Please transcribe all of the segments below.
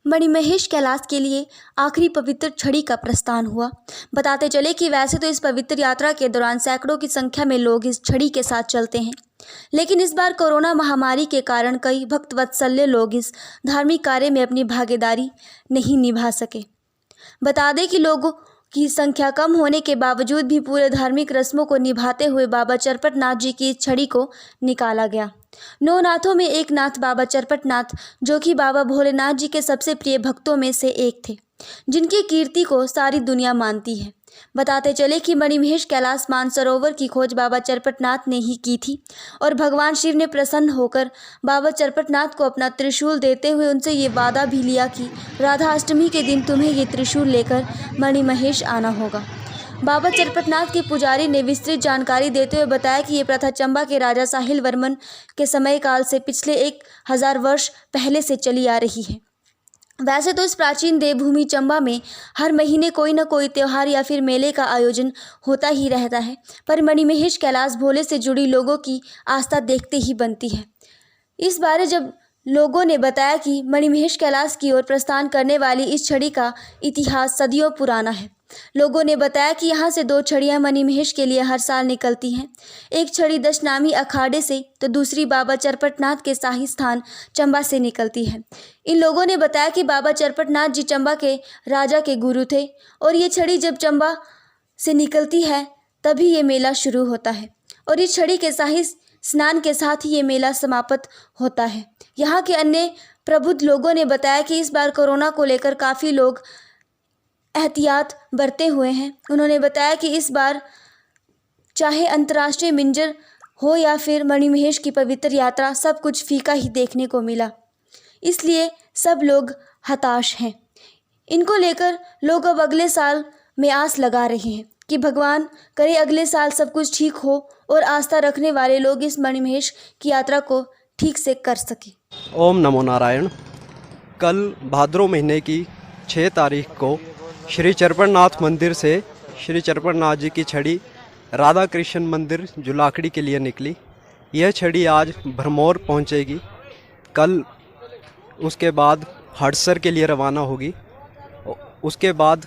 मणिमहेश कैलाश के लिए आखिरी पवित्र छड़ी का प्रस्थान हुआ। बताते चले कि वैसे तो इस पवित्र यात्रा के दौरान सैकड़ों की संख्या में लोग इस छड़ी के साथ चलते हैं, लेकिन इस बार कोरोना महामारी के कारण कई भक्तवत्सल्य लोग इस धार्मिक कार्य में अपनी भागीदारी नहीं निभा सके। बता दें कि लोगों की संख्या कम होने के बावजूद भी पूरे धार्मिक रस्मों को निभाते हुए बाबा चरपटनाथ जी की इस छड़ी को निकाला गया। 9 नाथों में एक नाथ बाबा चरपटनाथ, जो कि बाबा भोलेनाथ जी के सबसे प्रिय भक्तों में से एक थे, जिनकी कीर्ति को सारी दुनिया मानती है। बताते चले कि मणिमहेश कैलाश मानसरोवर की खोज बाबा चरपटनाथ ने ही की थी और भगवान शिव ने प्रसन्न होकर बाबा चरपटनाथ को अपना त्रिशूल देते हुए उनसे ये वादा भी लिया कि राधा अष्टमी के दिन तुम्हें ये त्रिशूल लेकर मणिमहेश आना होगा। बाबा चरपटनाथ के पुजारी ने विस्तृत जानकारी देते हुए बताया कि ये प्रथा चंबा के राजा साहिल वर्मन के समय काल से पिछले 1000 वर्ष पहले से चली आ रही है। वैसे तो इस प्राचीन देवभूमि चंबा में हर महीने कोई न कोई त्यौहार या फिर मेले का आयोजन होता ही रहता है, पर मणिमहेश कैलाश भोले से जुड़ी लोगों की आस्था देखते ही बनती है। इस बारे जब लोगों ने बताया कि मणिमहेश कैलाश की ओर प्रस्थान करने वाली इस छड़ी का इतिहास सदियों पुराना है। लोगों ने बताया कि यहाँ से 2 छड़ियाँ मणिमहेश के लिए हर साल निकलती हैं। एक छड़ी दशनामी अखाड़े से तो दूसरी बाबा चरपटनाथ के शाही स्थान चंबा से निकलती है। इन लोगों ने बताया कि बाबा चरपटनाथ जी चंबा के राजा के गुरु थे और ये छड़ी जब चंबा से निकलती है तभी ये मेला शुरू होता है और इस छड़ी के शाही स्नान के साथ ही ये मेला समाप्त होता है। यहाँ के अन्य प्रबुद्ध लोगों ने बताया कि इस बार कोरोना को लेकर काफ़ी लोग एहतियात बरते हुए हैं। उन्होंने बताया कि इस बार चाहे अंतर्राष्ट्रीय मिंजर हो या फिर मणिमहेश की पवित्र यात्रा, सब कुछ फीका ही देखने को मिला, इसलिए सब लोग हताश हैं। इनको लेकर लोग अब अगले साल में आस लगा रहे हैं कि भगवान करे अगले साल सब कुछ ठीक हो और आस्था रखने वाले लोग इस मणिमहेश की यात्रा को ठीक से कर सकें। ओम नमो नारायण। कल भाद्रो महीने की 6 तारीख को श्री चरपटनाथ मंदिर से श्री चरपटनाथ जी की छड़ी राधा कृष्ण मंदिर जुलाखड़ी के लिए निकली। यह छड़ी आज भरमौर पहुंचेगी। कल उसके बाद हड़सर के लिए रवाना होगी। उसके बाद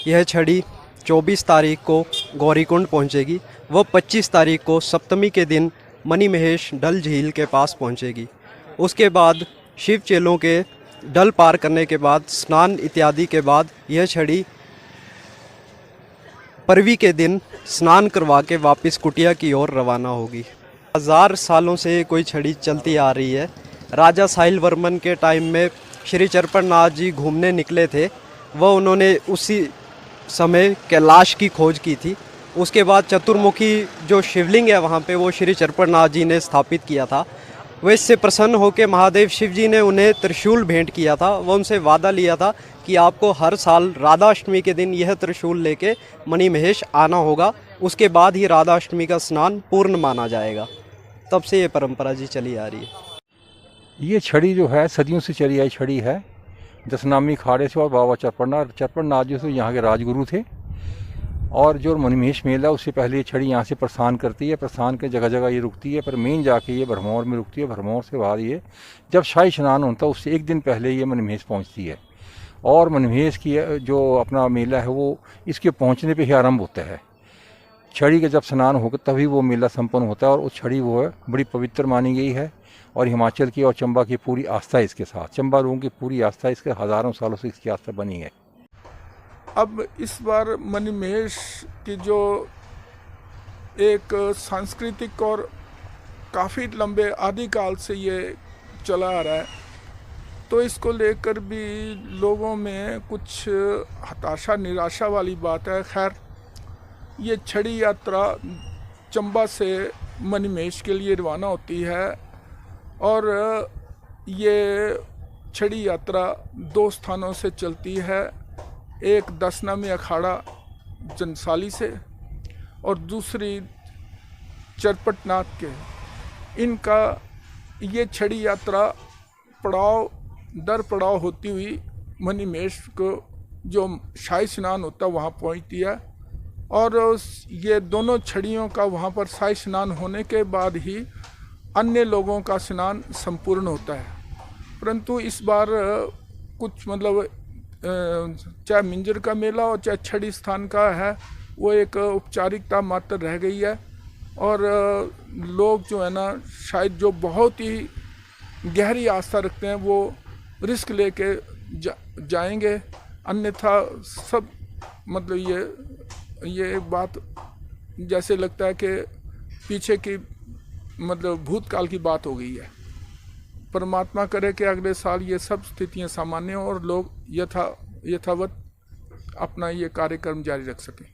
यह छड़ी 24 तारीख को गौरीकुंड पहुंचेगी। वह 25 तारीख को सप्तमी के दिन मणिमहेश डल झील के पास पहुंचेगी। उसके बाद शिव चेलों के डल पार करने के बाद स्नान इत्यादि के बाद यह छड़ी परवी के दिन स्नान करवा के वापस कुटिया की ओर रवाना होगी। 1000 सालों से कोई छड़ी चलती आ रही है। राजा साहिल वर्मन के टाइम में श्री चरपटनाथ जी घूमने निकले थे, वह उन्होंने उसी समय कैलाश की खोज की थी। उसके बाद चतुर्मुखी जो शिवलिंग है वहाँ पे वो श्री चरपटनाथ जी ने स्थापित किया था। वह इससे प्रसन्न होकर महादेव शिव जी ने उन्हें त्रिशूल भेंट किया था। वह उनसे वादा लिया था कि आपको हर साल राधा अष्टमी के दिन यह त्रिशूल लेके मणिमहेश आना होगा। उसके बाद ही राधा अष्टमी का स्नान पूर्ण माना जाएगा। तब से ये परंपरा जी चली आ रही है। ये छड़ी जो है सदियों से चली आई छड़ी है, दशनामी अखाड़े से। और बाबा चरपटनाथ जी तो यहाँ के राजगुरु थे। और जो मणिमहेश मेला उससे पहले ये छड़ी यहाँ से प्रस्थान करती है। प्रस्थान के जगह जगह ये रुकती है, पर मेन जाके ये भरमौर में रुकती है। भरमौर से बाद ये जब शाही स्नान होता है उससे एक दिन पहले ये मणिमहेश पहुँचती है। और मणिमहेश की जो अपना मेला है वो इसके पहुँचने पर ही आरंभ होता है। छड़ी का जब स्नान होगा तभी वो मेला संपन्न होता है। और उस छड़ी वो है बड़ी पवित्र मानी गई है और हिमाचल की और चंबा की पूरी आस्था है इसके साथ। चंबा लोगों की पूरी आस्था इसके हज़ारों सालों से इसकी आस्था बनी है। अब इस बार मणिमहेश की जो एक सांस्कृतिक और काफ़ी लंबे आदिकाल से ये चला आ रहा है, तो इसको लेकर भी लोगों में कुछ हताशा निराशा वाली बात है। खैर, ये छड़ी यात्रा चंबा से मणिमहेश के लिए रवाना होती है और ये छड़ी यात्रा 2 स्थानों से चलती है। एक दशनामी अखाड़ा जनसाली से और दूसरी चरपटनाथ के। इनका ये छड़ी यात्रा पड़ाव दर पड़ाव होती हुई मणिमहेश को जो शाही स्नान होता है वहाँ पहुँचती है। और ये दोनों छड़ियों का वहाँ पर शाही स्नान होने के बाद ही अन्य लोगों का स्नान संपूर्ण होता है। परंतु इस बार कुछ मतलब चाहे मिंजर का मेला हो चाहे छड़ी स्थान का है, वो एक औपचारिकता मात्र रह गई है। और लोग जो है ना शायद जो बहुत ही गहरी आस्था रखते हैं वो रिस्क लेके जाएंगे, अन्यथा सब मतलब ये एक बात जैसे लगता है कि पीछे की मतलब भूतकाल की बात हो गई है। परमात्मा करे कि अगले साल ये सब स्थितियां सामान्य हो और लोग यथावत अपना ये कार्यक्रम जारी रख सकें।